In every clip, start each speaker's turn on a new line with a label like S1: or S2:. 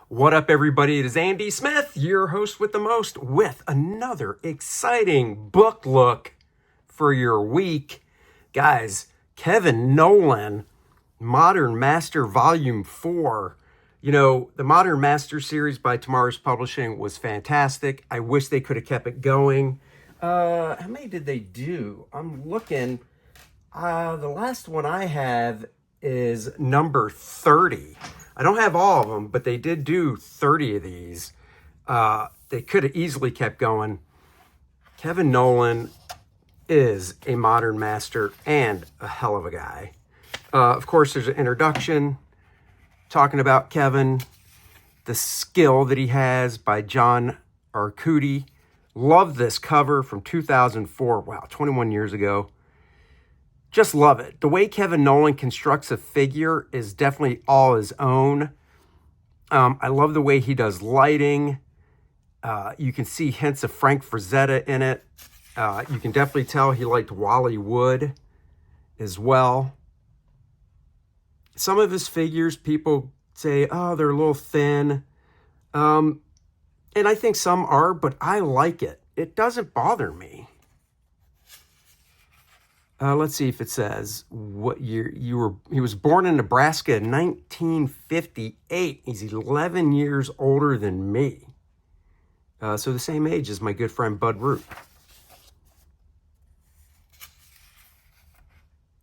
S1: What up, everybody? It is Andy Smith, your host with the most, with another exciting book look for your week. Guys, Kevin Nolan, Modern Master Volume 4. You know, the Modern Master series by Tomorrow's Publishing was fantastic. I wish they could have kept it going. How many did they do? I'm looking. The last one I have is number 30. I don't have all of them, but they did do 30 of these. They could have easily kept going. Kevin Nolan is a modern master and a hell of a guy. Of course, there's an introduction talking about Kevin, the skill that he has by John Arcudi. Love this cover from 2004. Wow, 21 years ago. Just love it. The way Kevin Nolan constructs a figure is definitely all his own. I love the way he does lighting. You can see hints of Frank Frazetta in it. You can definitely tell he liked Wally Wood as well. Some of his figures, people say, oh, they're a little thin. And I think some are, but I like it. It doesn't bother me. Let's see if it says what year you were. He was born in Nebraska in 1958. He's 11 years older than me. So the same age as my good friend Bud Root.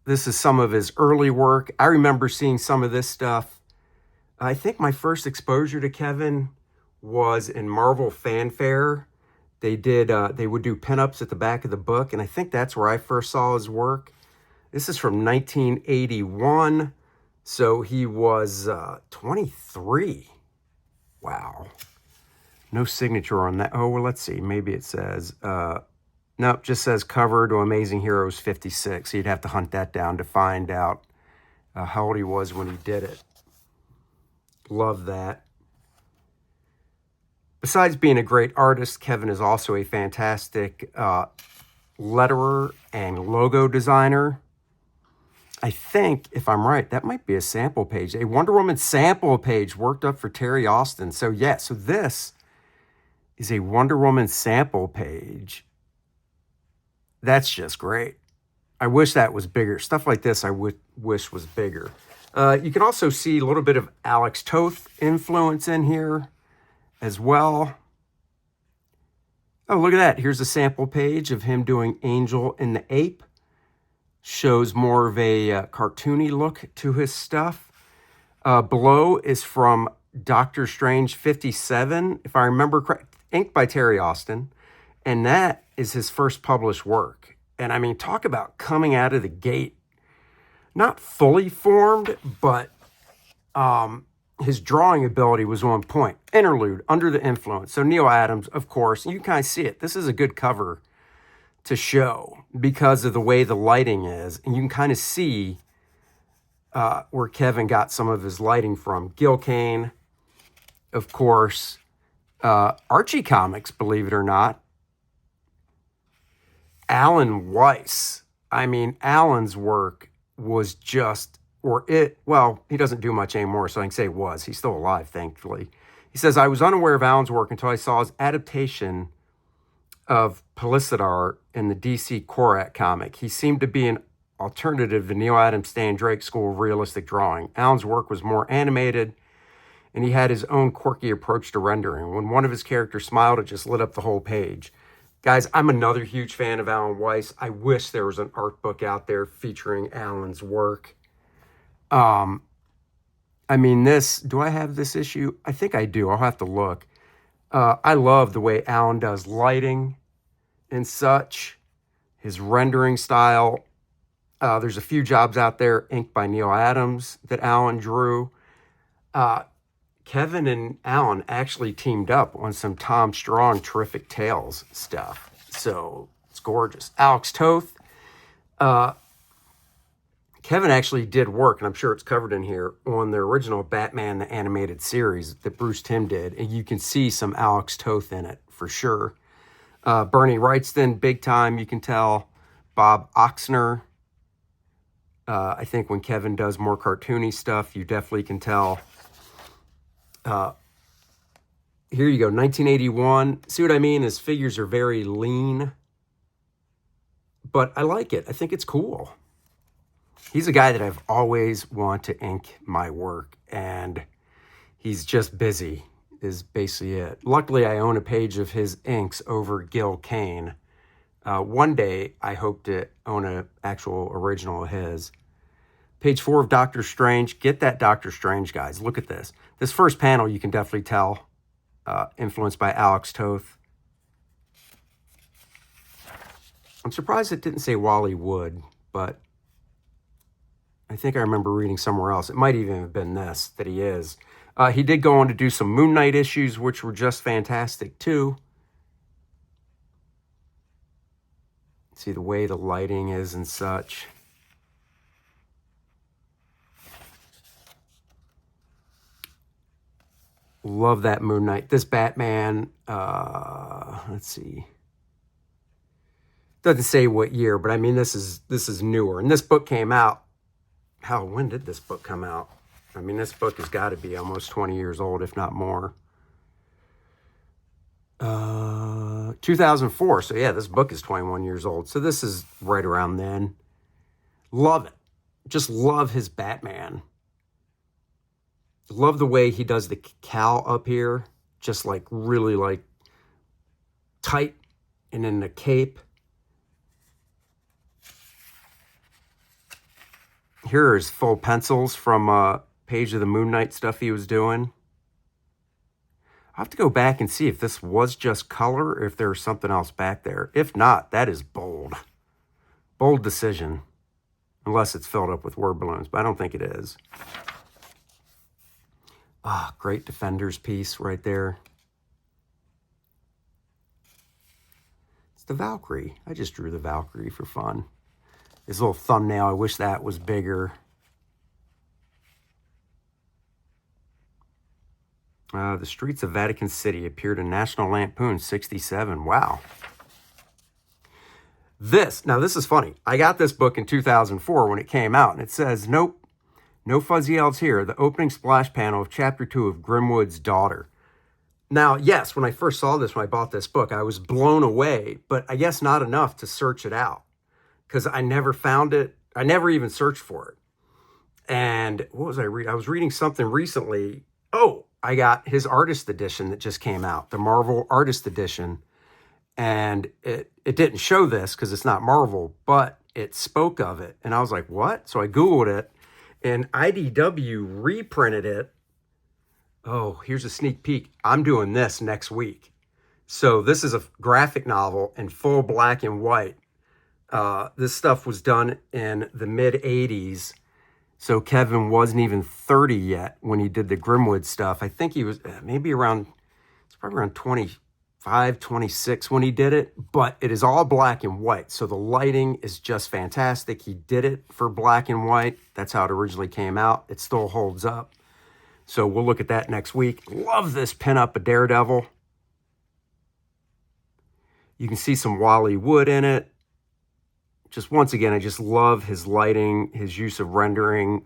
S1: This is some of his early work. I remember seeing some of this stuff. I think my first exposure to Kevin was in Marvel Fanfare. They would do pinups at the back of the book, and I think that's where I first saw his work. This is from 1981, so he was 23. Wow. No signature on that. Oh, well, let's see. Maybe it says, nope, just says cover to Amazing Heroes 56. So you'd have to hunt that down to find out how old he was when he did it. Love that. Besides being a great artist, Kevin is also a fantastic letterer and logo designer. I think, if I'm right, that might be a sample page. A Wonder Woman sample page worked up for Terry Austin. So yeah, so this is a Wonder Woman sample page. That's just great. I wish that was bigger. Stuff like this I would wish was bigger. You can also see a little bit of Alex Toth influence in here as well. Oh, look at that. Here's a sample page of him doing Angel and the Ape. Shows more of a cartoony look to his stuff. Below is from Doctor Strange 57, if I remember correct, inked by Terry Austin. And that is his first published work. And I mean, talk about coming out of the gate. Not fully formed, but his drawing ability was on point. Interlude, Under the Influence. So Neil Adams, of course, you can kind of see it. This is a good cover to show because of the way the lighting is. And you can kind of see where Kevin got some of his lighting from. Gil Kane, of course. Archie Comics, believe it or not. Alan Weiss. I mean, Alan's work was just... well, he doesn't do much anymore, so I can say was. He's still alive, thankfully. He says, I was unaware of Alan's work until I saw his adaptation of Pellucidar in the DC Korak comic. He seemed to be an alternative to Neil Adams' Stan Drake school of realistic drawing. Alan's work was more animated, and he had his own quirky approach to rendering. When one of his characters smiled, it just lit up the whole page. Guys, I'm another huge fan of Alan Weiss. I wish there was an art book out there featuring Alan's work. I mean, do I have this issue? I think I do. I'll have to look. I love the way Alan does lighting and such, his rendering style. There's a few jobs out there inked by Neil Adams that Alan drew. Kevin and Alan actually teamed up on some Tom Strong Terrific Tales stuff. So it's gorgeous. Alex Toth. Kevin actually did work, and I'm sure it's covered in here, on the original Batman the Animated Series that Bruce Timm did. And you can see some Alex Toth in it, for sure. Bernie Wrightston, big time, you can tell. Bob Oxner. I think when Kevin does more cartoony stuff, you definitely can tell. Here you go, 1981. See what I mean? His figures are very lean, but I like it. I think it's cool. He's a guy that I've always wanted to ink my work, and he's just busy is basically it. Luckily, I own a page of his inks over Gil Kane. One day, I hope to own an actual original of his. Page 4 of Doctor Strange. Get that Doctor Strange, guys. Look at this. This first panel, you can definitely tell, influenced by Alex Toth. I'm surprised it didn't say Wally Wood, but I think I remember reading somewhere else. It might even have been this, that he is. He did go on to do some Moon Knight issues, which were just fantastic, too. See the way the lighting is and such. Love that Moon Knight. This Batman, let's see. Doesn't say what year, but I mean, this is newer. And this book came out, hell, when did this book come out? I mean, this book has got to be almost 20 years old, if not more. 2004. So yeah, this book is 21 years old. So this is right around then. Love it. Just love his Batman. Love the way he does the cowl up here. Just like really like tight and then the cape. Here are his full pencils from a page of the Moon Knight stuff he was doing. I'll have to go back and see if this was just color or if there was something else back there. If not, that is bold. Bold decision. Unless it's filled up with word balloons, but I don't think it is. Ah, great Defenders piece right there. It's the Valkyrie. I just drew the Valkyrie for fun. This little thumbnail, I wish that was bigger. The Streets of Vatican City appeared in National Lampoon 67. Wow. Now this is funny. I got this book in 2004 when it came out, and it says, nope, no fuzzy elves here. The opening splash panel of Chapter 2 of Grimwood's Daughter. Now, yes, when I first saw this, when I bought this book, I was blown away, but I guess not enough to search it out because I never found it. I never even searched for it. And what was I reading? I was reading something recently. Oh, I got his artist edition that just came out, the Marvel artist edition. And it didn't show this because it's not Marvel, but it spoke of it. And I was like, what? So I Googled it, and IDW reprinted it. Oh, here's a sneak peek. I'm doing this next week. So this is a graphic novel in full black and white. This stuff was done in the mid-'80s. So Kevin wasn't even 30 yet when he did the Grimwood stuff. I think he was maybe around, it's probably around 25, 26 when he did it. But it is all black and white. So the lighting is just fantastic. He did it for black and white. That's how it originally came out. It still holds up. So we'll look at that next week. Love this pinup of Daredevil. You can see some Wally Wood in it. Just once again, I just love his lighting, his use of rendering.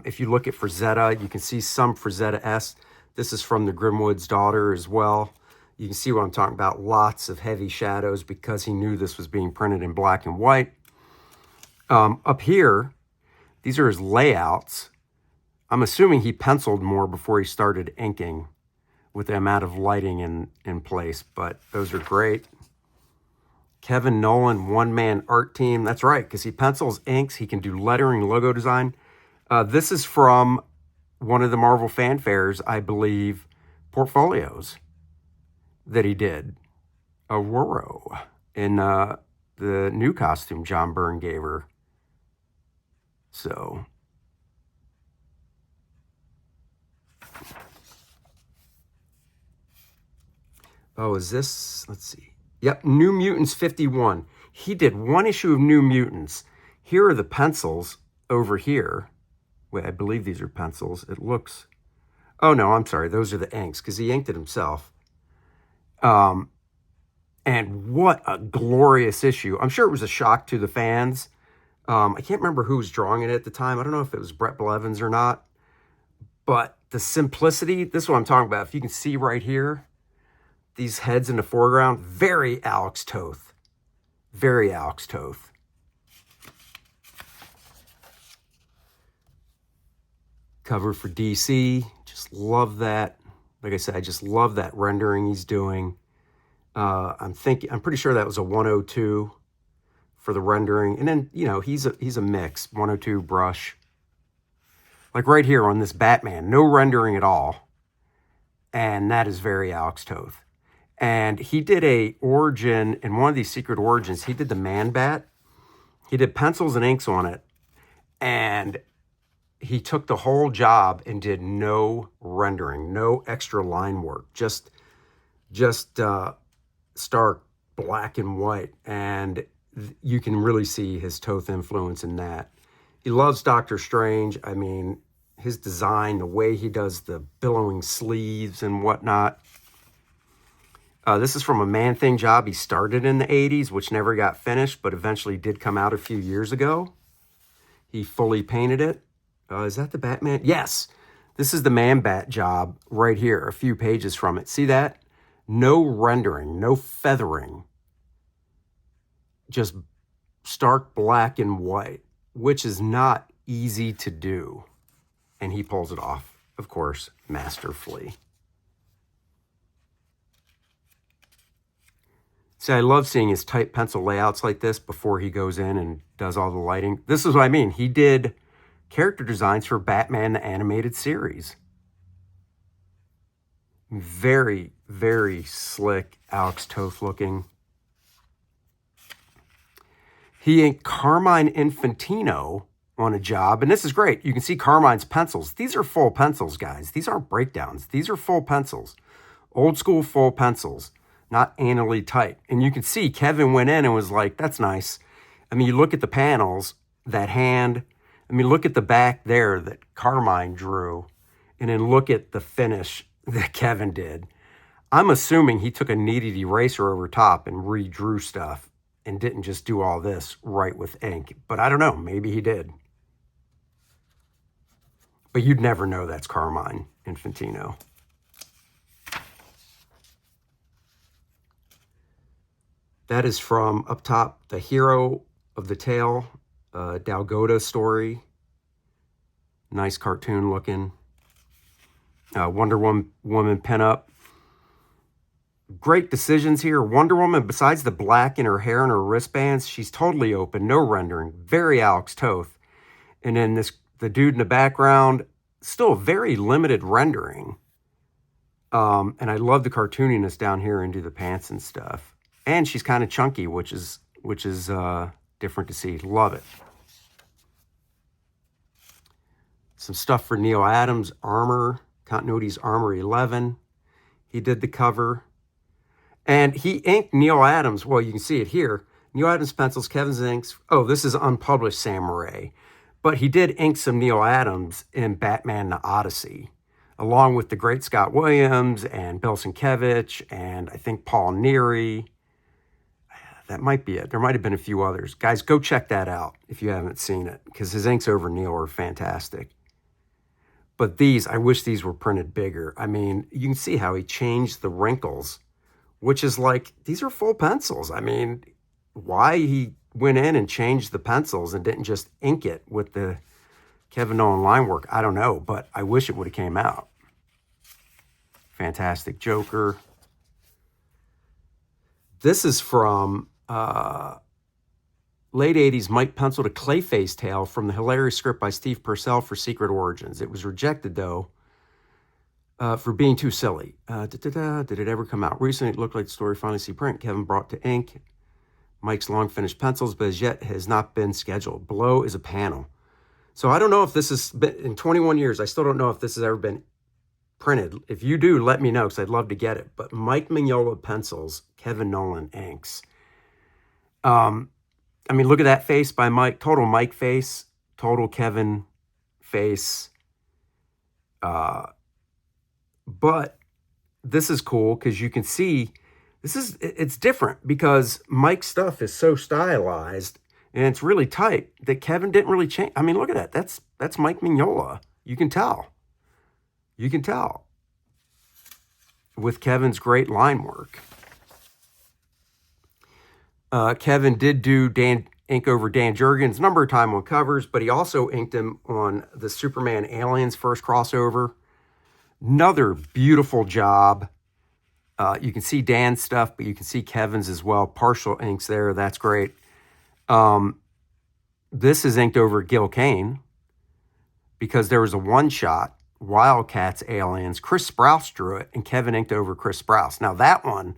S1: If you look at Frazetta, you can see some Frazetta-esque. This is from the Grimwood's Daughter as well. You can see what I'm talking about. Lots of heavy shadows because he knew this was being printed in black and white. Up here, these are his layouts. I'm assuming he penciled more before he started inking with the amount of lighting in place, but those are great. Kevin Nolan, one-man art team. That's right, because he pencils, inks. He can do lettering, logo design. This is from one of the Marvel fanfares, I believe, portfolios that he did. Aurora in the new costume John Byrne gave her. So, oh, is this, let's see. Yep, New Mutants 51. He did one issue of New Mutants. Here are the pencils over here. Wait, I believe these are pencils. It looks... Oh, no, I'm sorry. Those are the inks because he inked it himself. And what a glorious issue. I'm sure it was a shock to the fans. I can't remember who was drawing it at the time. I don't know if it was Brett Blevins or not. But the simplicity, this is what I'm talking about. If you can see right here, these heads in the foreground, very Alex Toth. Very Alex Toth. Cover for DC. Just love that. Like I said, I just love that rendering he's doing. I'm pretty sure that was a 102 for the rendering. And then, you know, he's a mix, 102 brush. Like right here on this Batman, no rendering at all. And that is very Alex Toth. And he did a origin, in one of these secret origins, he did the Man Bat. He did pencils and inks on it. And he took the whole job and did no rendering, no extra line work, just stark black and white. And you can really see his Toth influence in that. He loves Doctor Strange. I mean, his design, the way he does the billowing sleeves and whatnot. This is from a Man-Thing job he started in the 80s, which never got finished, but eventually did come out a few years ago. He fully painted it. Is that the Batman? Yes. This is the Man-Bat job right here, a few pages from it. See that? No rendering, no feathering. Just stark black and white, which is not easy to do. And he pulls it off, of course, masterfully. See, I love seeing his tight pencil layouts like this before he goes in and does all the lighting. This is what I mean. He did character designs for Batman the Animated Series. Very, very slick, Alex Toth looking. He inked Carmine Infantino on a job, and this is great. You can see Carmine's pencils. These are full pencils, guys. These aren't breakdowns. These are full pencils. Old school full pencils, not anally tight. And you can see Kevin went in and was like, that's nice. I mean, you look at the panels, that hand. I mean, look at the back there that Carmine drew, and then look at the finish that Kevin did. I'm assuming he took a kneaded eraser over top and redrew stuff and didn't just do all this right with ink. But I don't know, maybe he did. But you'd never know that's Carmine Infantino. That is from up top, the Hero of the Tale, Dalgota story. Nice cartoon looking. Wonder Woman pinup. Great decisions here. Wonder Woman, besides the black in her hair and her wristbands, she's totally open, no rendering. Very Alex Toth. And then the dude in the background, still very limited rendering. And I love the cartooniness down here into the pants and stuff. And she's kind of chunky, which is different to see. Love it. Some stuff for Neil Adams, Armor, Continuity's Armor 11. He did the cover. And he inked Neil Adams. Well, you can see it here. Neil Adams pencils, Kevin's inks. Oh, this is unpublished Sam Raimi. But he did ink some Neil Adams in Batman the Odyssey, along with the great Scott Williams and Bill Sienkiewicz and I think Paul Neary. That might be it. There might have been a few others. Guys, go check that out if you haven't seen it, because his inks over Neil are fantastic. But these, I wish these were printed bigger. I mean, you can see how he changed the wrinkles, which is like, these are full pencils. I mean, why he went in and changed the pencils and didn't just ink it with the Kevin Nolan line work, I don't know, but I wish it would have came out. Fantastic Joker. This is from late 80s Mike penciled a Clayface tale from the hilarious script by Steve Purcell for Secret Origins. It was rejected, though, for being too silly. Did it ever come out? Recently, it looked like the story finally see print. Kevin brought to ink Mike's long-finished pencils, but as yet has not been scheduled. Below is a panel. So I don't know if this has been, in 21 years, I still don't know if this has ever been printed. If you do, let me know, because I'd love to get it. But Mike Mignola pencils, Kevin Nolan inks. I mean, look at that face by Mike. Total Mike face. Total Kevin face. But this is cool because you can see it's different because Mike's stuff is so stylized and it's really tight that Kevin didn't really change. I mean, look at that. That's Mike Mignola. You can tell. You can tell. with Kevin's great line work. Kevin did do ink over Dan Jurgens a number of times on covers, but he also inked him on the Superman Aliens first crossover. Another beautiful job. You can see Dan's stuff, but you can see Kevin's as well. Partial inks there. That's great. This is inked over Gil Kane because there was a one-shot, Wildcats Aliens. Chris Sprouse drew it, and Kevin inked over Chris Sprouse. Now that one,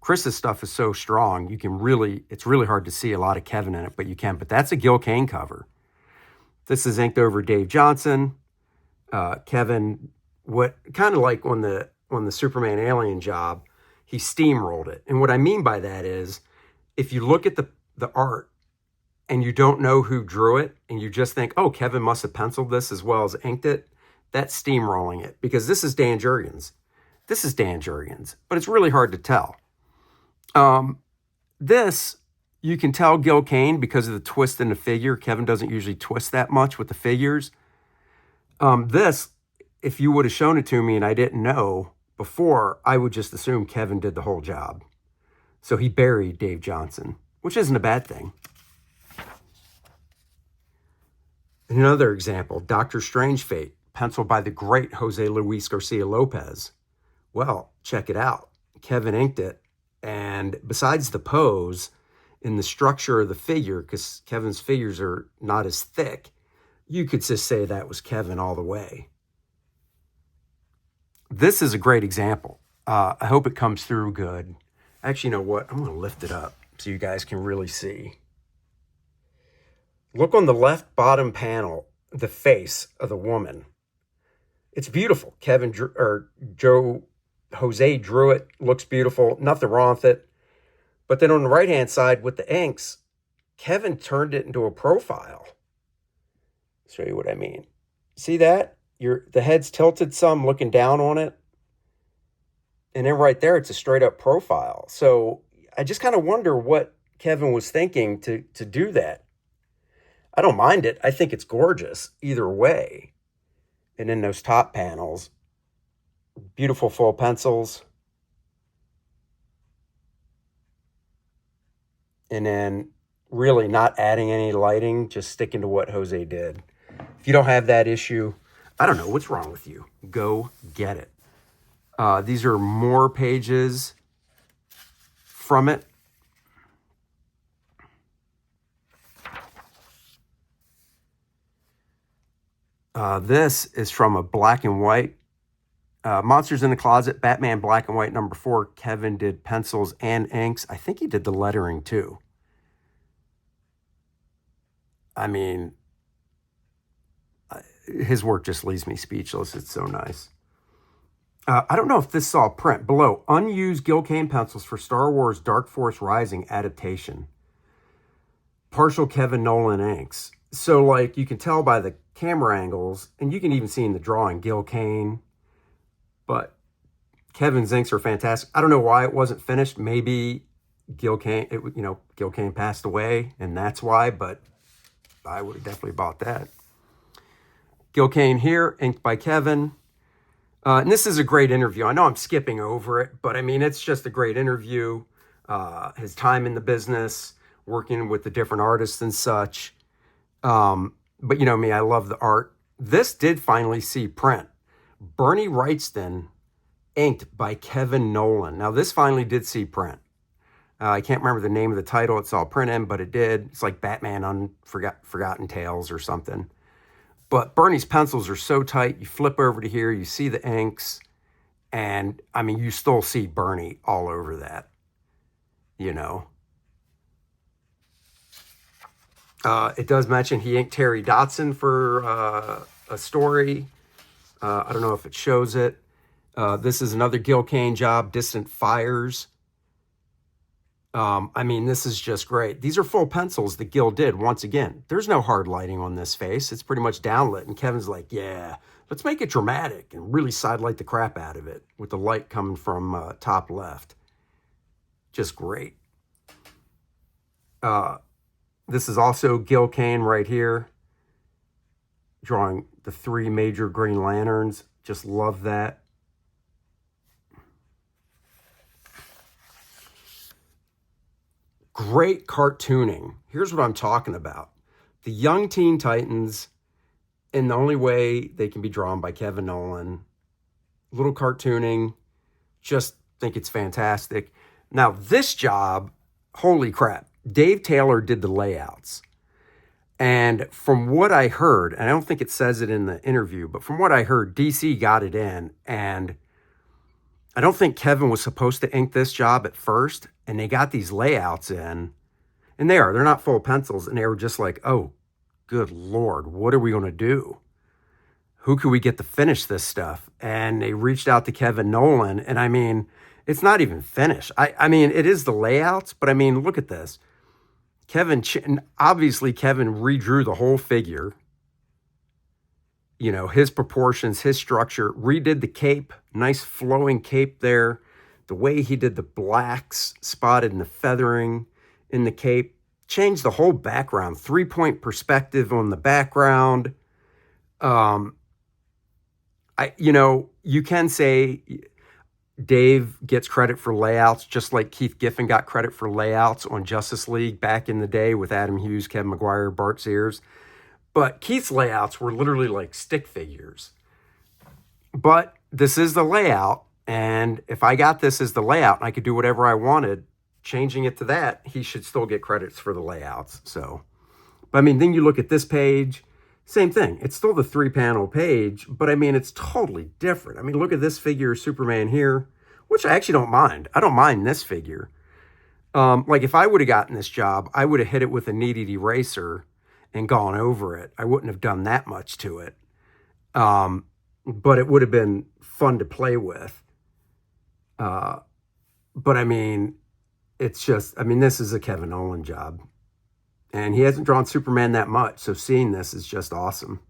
S1: Chris's stuff is so strong, you can really, it's really hard to see a lot of Kevin in it, but you can. But that's a Gil Kane cover. This is inked over Dave Johnson. Kevin, what kind of like on the Superman Alien job, he steamrolled it. And what I mean by that is, if you look at the art and you don't know who drew it, and you just think, oh, Kevin must have penciled this as well as inked it, that's steamrolling it. Because this is Dan Jurgens. This is Dan Jurgens, but it's really hard to tell. This, you can tell Gil Kane because of the twist in the figure. Kevin doesn't usually twist that much with the figures. This, if you would have shown it to me and I didn't know before, I would just assume Kevin did the whole job. So he buried Dave Johnson, which isn't a bad thing. Another example, Doctor Strange Fate, penciled by the great Jose Luis Garcia Lopez. Well, check it out. Kevin inked it. And besides the pose, in the structure of the figure, because Kevin's figures are not as thick, you could just say that was Kevin all the way. This is a great example. I hope it comes through good. Actually, you know what? I'm going to lift it up so you guys can really see. Look on the left bottom panel, the face of the woman. It's beautiful. Jose drew it, looks beautiful, nothing wrong with it. But then on the right-hand side with the inks, Kevin turned it into a profile. Show you what I mean. See that? The head's tilted some, looking down on it. And then right there, it's a straight-up profile. So I just kind of wonder what Kevin was thinking to do that. I don't mind it. I think it's gorgeous either way. And then those top panels, beautiful full pencils. And then really not adding any lighting, just sticking to what Jose did. If you don't have that issue, I don't know what's wrong with you. Go get it. These are more pages from it. This is from a black and white. Monsters in the Closet, Batman black and white #4. Kevin did pencils and inks. I think he did the lettering too. I mean, his work just leaves me speechless. It's so nice. I don't know if this saw print. Below, unused Gil Kane pencils for Star Wars Dark Force Rising adaptation. Partial Kevin Nolan inks. So, like, you can tell by the camera angles, and you can even see in the drawing, Gil Kane. But Kevin's inks are fantastic. I don't know why it wasn't finished. Maybe Gil Kane passed away, and that's why, but I would have definitely bought that. Gil Kane here, inked by Kevin. And this is a great interview. I know I'm skipping over it, but I mean, it's just a great interview. His time in the business, working with the different artists and such. But you know me, I love the art. This did finally see print. Bernie Wrightston, inked by Kevin Nolan. Now, this finally did see print. I can't remember the name of the title it saw print in, but it did. It's like Batman on Forgotten Tales or something. But Bernie's pencils are so tight. You flip over to here, you see the inks, and I mean, you still see Bernie all over that, you know. It does mention he inked Terry Dotson for a story. I don't know if it shows it. This is another Gil Kane job, Distant Fires. I mean, this is just great. These are full pencils that Gil did. Once again, there's no hard lighting on this face. It's pretty much downlit. And Kevin's like, yeah, let's make it dramatic and really sidelight the crap out of it with the light coming from top left. Just great. This is also Gil Kane right here, drawing the 3 major Green Lanterns. Just love that. great cartooning. Here's what I'm talking about. The young Teen Titans, in the only way they can be drawn by Kevin Nolan. Little cartooning. Just think it's fantastic. Now, this job, holy crap. Dave Taylor did the layouts. And from what I heard, and I don't think it says it in the interview, but from what I heard, DC got it in. And I don't think Kevin was supposed to ink this job at first. And they got these layouts in. And they're not full of pencils. And they were just like, oh, good Lord, what are we going to do? Who could we get to finish this stuff? And they reached out to Kevin Nolan. And I mean, it's not even finished. I mean, it is the layouts, but I mean, look at this. Obviously Kevin redrew the whole figure. You know, his proportions, his structure, redid the cape, nice flowing cape there. The way he did the blacks spotted in the feathering in the cape, changed the whole background, 3-point perspective on the background. You can say Dave gets credit for layouts, just like Keith Giffen got credit for layouts on Justice League back in the day with Adam Hughes, Kevin McGuire, Bart Sears. But Keith's layouts were literally like stick figures. But this is the layout, and if I got this as the layout and I could do whatever I wanted, changing it to that, he should still get credits for the layouts. So, but I mean, then you look at this page, same thing. It's still the 3-panel page, but I mean, it's totally different. I mean, look at this figure of Superman here, which I actually don't mind. I don't mind this figure. Like if I would have gotten this job, I would have hit it with a kneaded eraser and gone over it. I wouldn't have done that much to it. But it would have been fun to play with. But I mean, it's just, I mean, this is a Kevin Nolan job. And he hasn't drawn Superman that much, so seeing this is just awesome.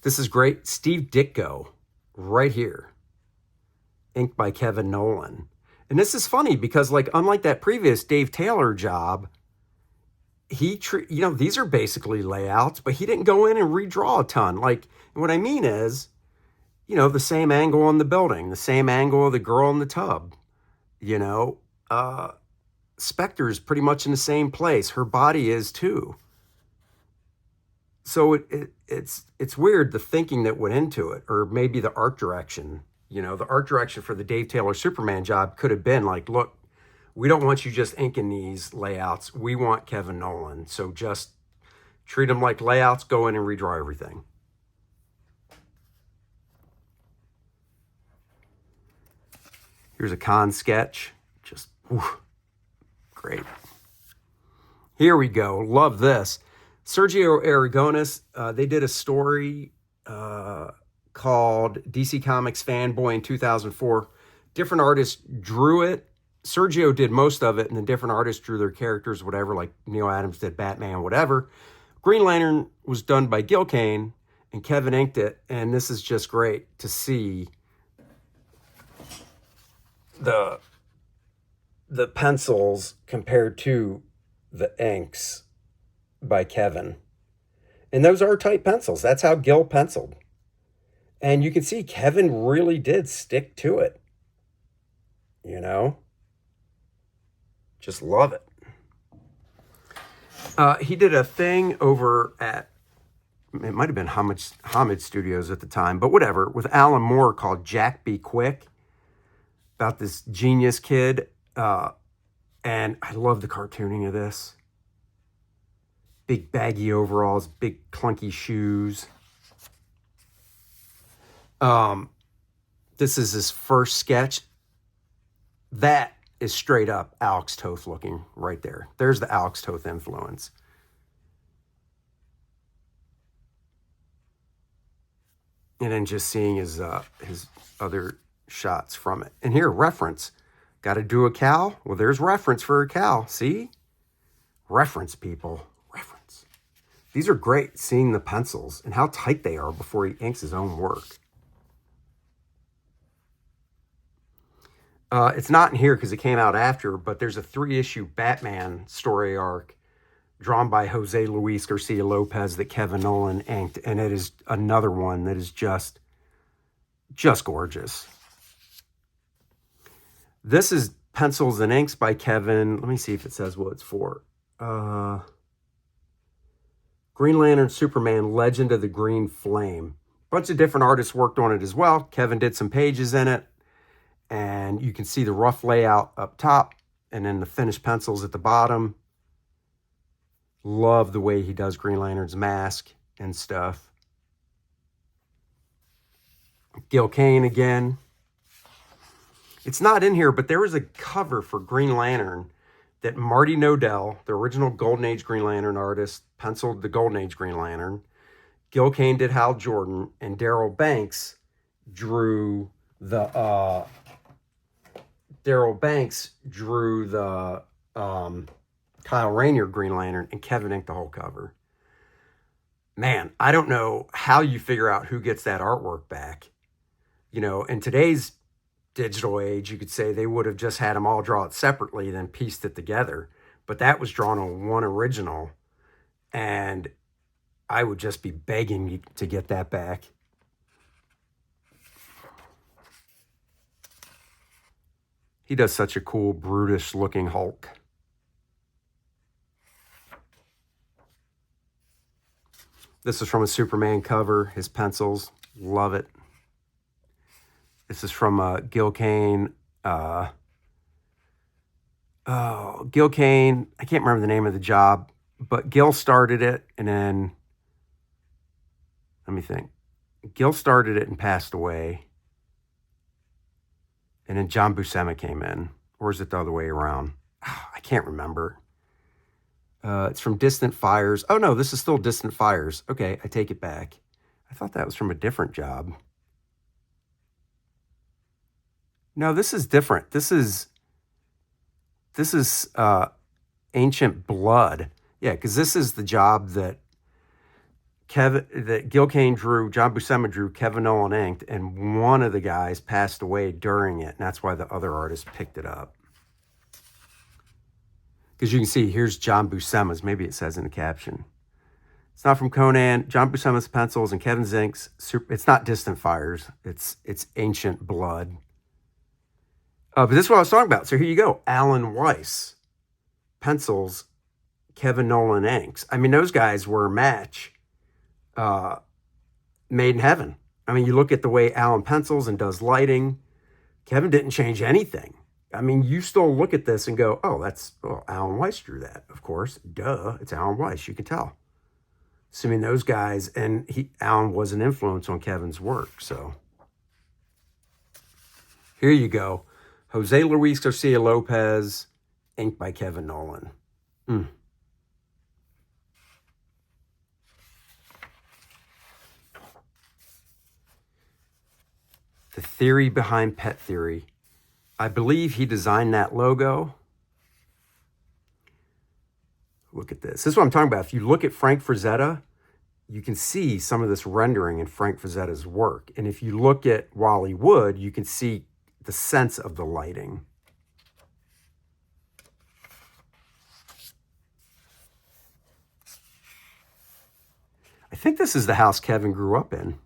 S1: This is great. Steve Ditko, right here. Inked by Kevin Nolan. And this is funny because, like, unlike that previous Dave Taylor job, these are basically layouts, but he didn't go in and redraw a ton. Like, what I mean is, the same angle on the building, the same angle of the girl in the tub, Spectre's pretty much in the same place. Her body is too. So it's weird, the thinking that went into it, or maybe the art direction. The art direction for the Dave Taylor Superman job could have been like, look, we don't want you just inking these layouts. We want Kevin Nolan. So just treat them like layouts, go in and redraw everything. Here's a con sketch. Just great. Here we go. Love this. Sergio Aragonis, they did a story called DC Comics Fanboy in 2004. Different artists drew it. Sergio did most of it, and the different artists drew their characters, whatever, like Neil Adams did Batman, whatever. Green Lantern was done by Gil Kane, and Kevin inked it, and this is just great to see the pencils compared to the inks by Kevin. And those are tight pencils. That's how Gil penciled. And you can see Kevin really did stick to it. Just love it. He did a thing over at, it might have been Hamid Studios at the time, but whatever, with Alan Moore called Jack Be Quick, about this genius kid. And I love the cartooning of this. Big baggy overalls, big clunky shoes. This is his first sketch. That is straight up Alex Toth looking right there. There's the Alex Toth influence. And then just seeing his other shots from it. And here, reference. Got to do a cow? Well, there's reference for a cow. See? Reference, people. Reference. These are great, seeing the pencils and how tight they are before he inks his own work. It's not in here because it came out after, but there's a 3-issue Batman story arc drawn by Jose Luis Garcia Lopez that Kevin Nolan inked. And it is another one that is just gorgeous. This is Pencils and Inks by Kevin. Let me see if it says what it's for. Green Lantern Superman, Legend of the Green Flame. A bunch of different artists worked on it as well. Kevin did some pages in it. And you can see the rough layout up top and then the finished pencils at the bottom. Love the way he does Green Lantern's mask and stuff. Gil Kane again. It's not in here, but there was a cover for Green Lantern that Marty Nodell, the original Golden Age Green Lantern artist, penciled the Golden Age Green Lantern. Gil Kane did Hal Jordan, and Darryl Banks drew the Kyle Rayner Green Lantern, and Kevin inked the whole cover. Man, I don't know how you figure out who gets that artwork back. You know, in today's digital age, you could say they would have just had them all draw it separately, then pieced it together. But that was drawn on one original, and I would just be begging to get that back. He does such a cool, brutish-looking Hulk. This is from a Superman cover, his pencils. Love it. This is from Gil Kane. Gil Kane, I can't remember the name of the job, but Gil started it, and then, let me think. Gil started it and passed away. And then John Buscema came in. Or is it the other way around? I can't remember. It's from Distant Fires. Oh, no, this is still Distant Fires. Okay, I take it back. I thought that was from a different job. No, this is different. This is Ancient Blood. Yeah, because this is the job that Gil Kane drew, John Buscema drew, Kevin Nolan inked, and one of the guys passed away during it, and that's why the other artist picked it up. Because you can see, here's John Buscema's, maybe it says in the caption. It's not from Conan, John Buscema's pencils and Kevin's inks. It's not Distant Fires, it's Ancient Blood. But this is what I was talking about. So here you go, Alan Weiss, pencils, Kevin Nolan inks. I mean, those guys were a match. Made in heaven. I mean, you look at the way Alan pencils and does lighting. Kevin didn't change anything. I mean, you still look at this and go, oh, Alan Weiss drew that. Of course, duh, it's Alan Weiss. You can tell. So, I mean, those guys, and Alan was an influence on Kevin's work. So here you go. Jose Luis Garcia Lopez, inked by Kevin Nolan. The theory behind Pet Theory. I believe he designed that logo. Look at this. This is what I'm talking about. If you look at Frank Frazetta, you can see some of this rendering in Frank Frazetta's work. And if you look at Wally Wood, you can see the sense of the lighting. I think this is the house Kevin grew up in.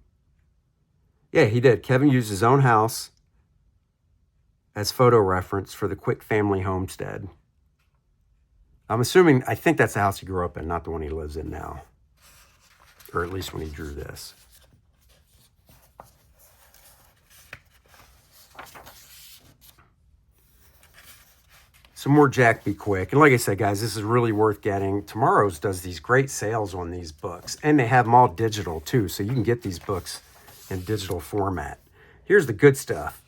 S1: Yeah, he did. Kevin used his own house as photo reference for the Quick Family Homestead. I think that's the house he grew up in, not the one he lives in now. Or at least when he drew this. Some more Jack Be Quick. And like I said, guys, this is really worth getting. Tomorrow's does these great sales on these books. And they have them all digital, too. So you can get these books in digital format. Here's the good stuff.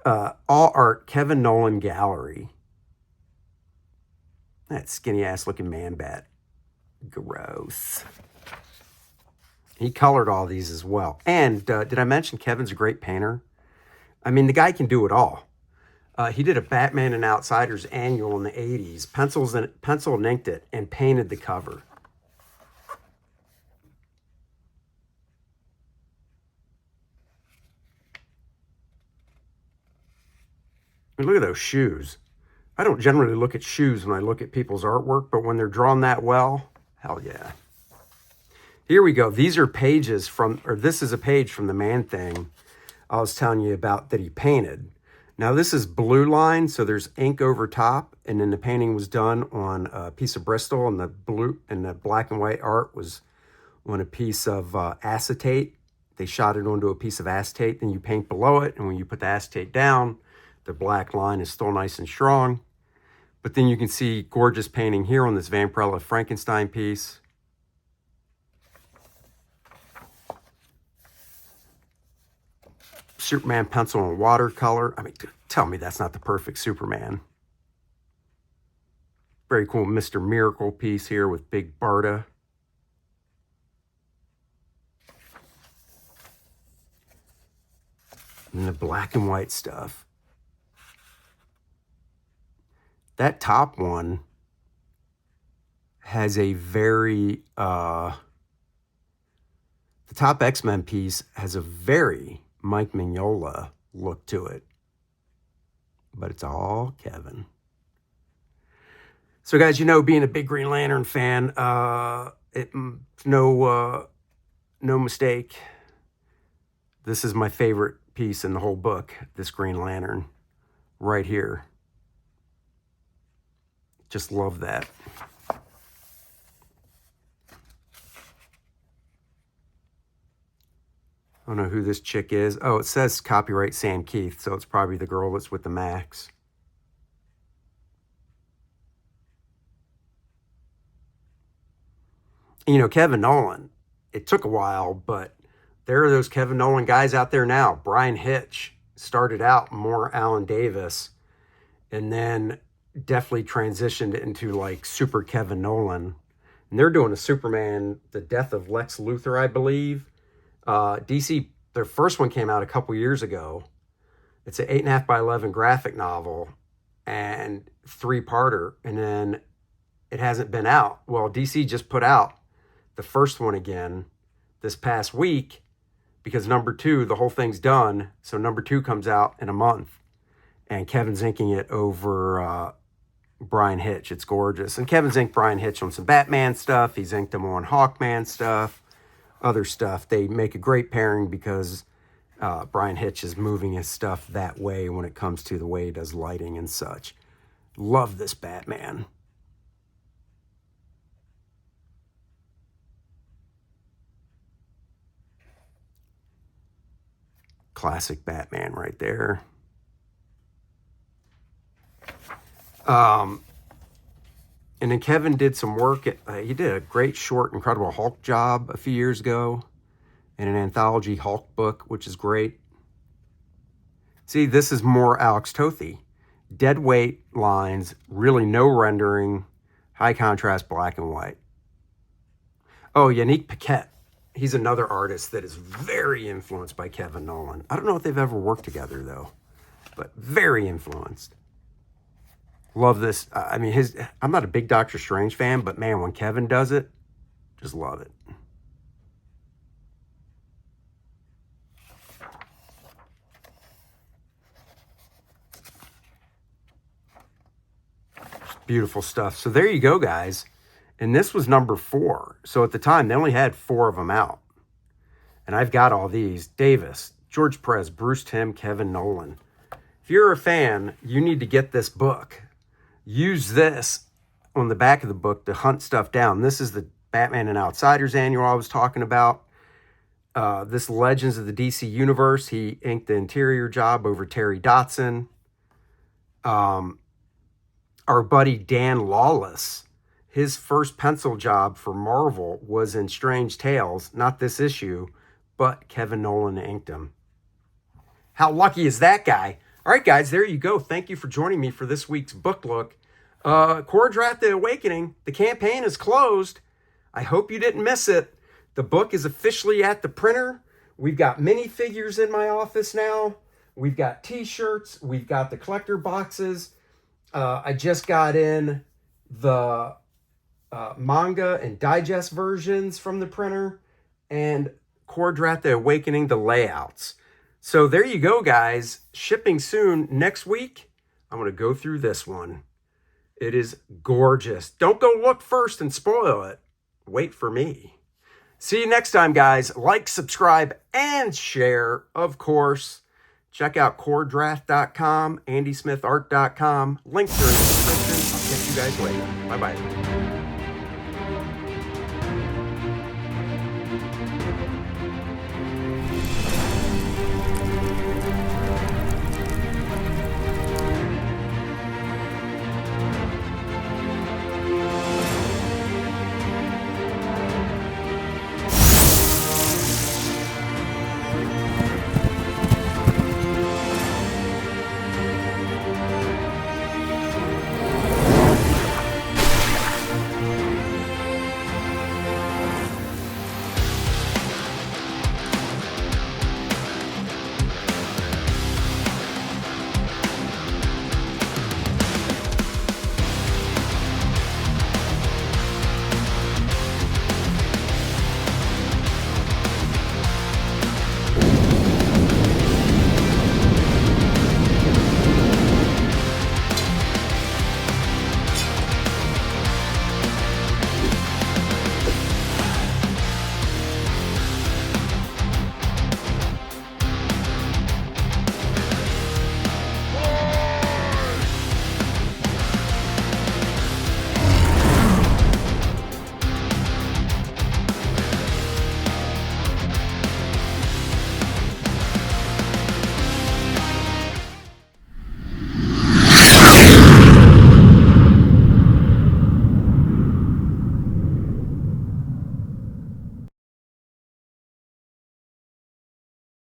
S1: All art, Kevin Nolan Gallery. That skinny-ass looking man bat. Gross. He colored all these as well. And did I mention Kevin's a great painter? I mean, the guy can do it all. He did a Batman and Outsiders annual in the 80s. Pencil and inked it and painted the cover. I mean, look at those shoes. I don't generally look at shoes when I look at people's artwork, but when they're drawn that well, hell yeah. Here we go. These are pages from, or this is a page from the Man-Thing I was telling you about that he painted. Now this is blue line, so there's ink over top, and then the painting was done on a piece of Bristol, and the blue and the black and white art was on a piece of acetate. They shot it onto a piece of acetate, then you paint below it, and when you put the acetate down, the black line is still nice and strong. But then you can see gorgeous painting here on this Vampirella Frankenstein piece. Superman pencil and watercolor. I mean, tell me that's not the perfect Superman. Very cool Mr. Miracle piece here with Big Barda. And the black and white stuff. That top one has a very, the top X-Men piece has a very Mike Mignola look to it. But it's all Kevin. So guys, you know, being a big Green Lantern fan, no mistake. This is my favorite piece in the whole book, this Green Lantern right here. Just love that. I don't know who this chick is. Oh, it says copyright Sam Keith, so it's probably the girl that's with the Max. You know, Kevin Nolan, it took a while, but there are those Kevin Nolan guys out there now. Brian Hitch started out more Alan Davis and then definitely transitioned into like super Kevin Nolan. And they're doing a Superman, The Death of Lex Luthor, I believe. DC, their first one came out a couple years ago. It's an 8.5 by 11 graphic novel and 3-parter. And then it hasn't been out. Well, DC just put out the first one again this past week because number 2, the whole thing's done. So number 2 comes out in a month and Kevin's inking it over Brian Hitch. It's gorgeous. And Kevin's inked Brian Hitch on some Batman stuff. He's inked him on Hawkman stuff, other stuff. They make a great pairing because Brian Hitch is moving his stuff that way when it comes to the way he does lighting and such. Love this Batman. Classic Batman right there. And then Kevin did some work. He did a great short Incredible Hulk job a few years ago in an anthology Hulk book, which is great. See, this is more Alex Tothe. Dead weight lines, really no rendering, high contrast black and white. Oh, Yannick Paquette. He's another artist that is very influenced by Kevin Nolan. I don't know if they've ever worked together, though, but very influenced. Love this. I mean, I'm not a big Doctor Strange fan, but man, when Kevin does it, just love it. Beautiful stuff. So there you go, guys. And this was number 4. So at the time, they only had 4 of them out. And I've got all these. Davis, George Perez, Bruce Timm, Kevin Nolan. If you're a fan, you need to get this book. Use this on the back of the book to hunt stuff down. This is the Batman and Outsiders annual I was talking about. This Legends of the DC Universe. He inked the interior job over Terry Dotson. Our buddy Dan Lawless, his first pencil job for Marvel was in Strange Tales, not this issue, but Kevin Nolan inked him. How lucky is that guy? All right, guys, there you go. Thank you for joining me for this week's book look. Choreograph the Awakening, the campaign is closed. I hope you didn't miss it. The book is officially at the printer. We've got minifigures in my office now. We've got t-shirts. We've got the collector boxes. I just got in the manga and digest versions from the printer and Choreograph the Awakening, the layouts. So there you go, guys. Shipping soon. Next week, I'm going to go through this one. It is gorgeous. Don't go look first and spoil it. Wait for me. See you next time, guys. Like, subscribe, and share, of course. Check out coredraft.com, andysmithart.com. Links are in the description. I'll catch you guys later. Bye-bye.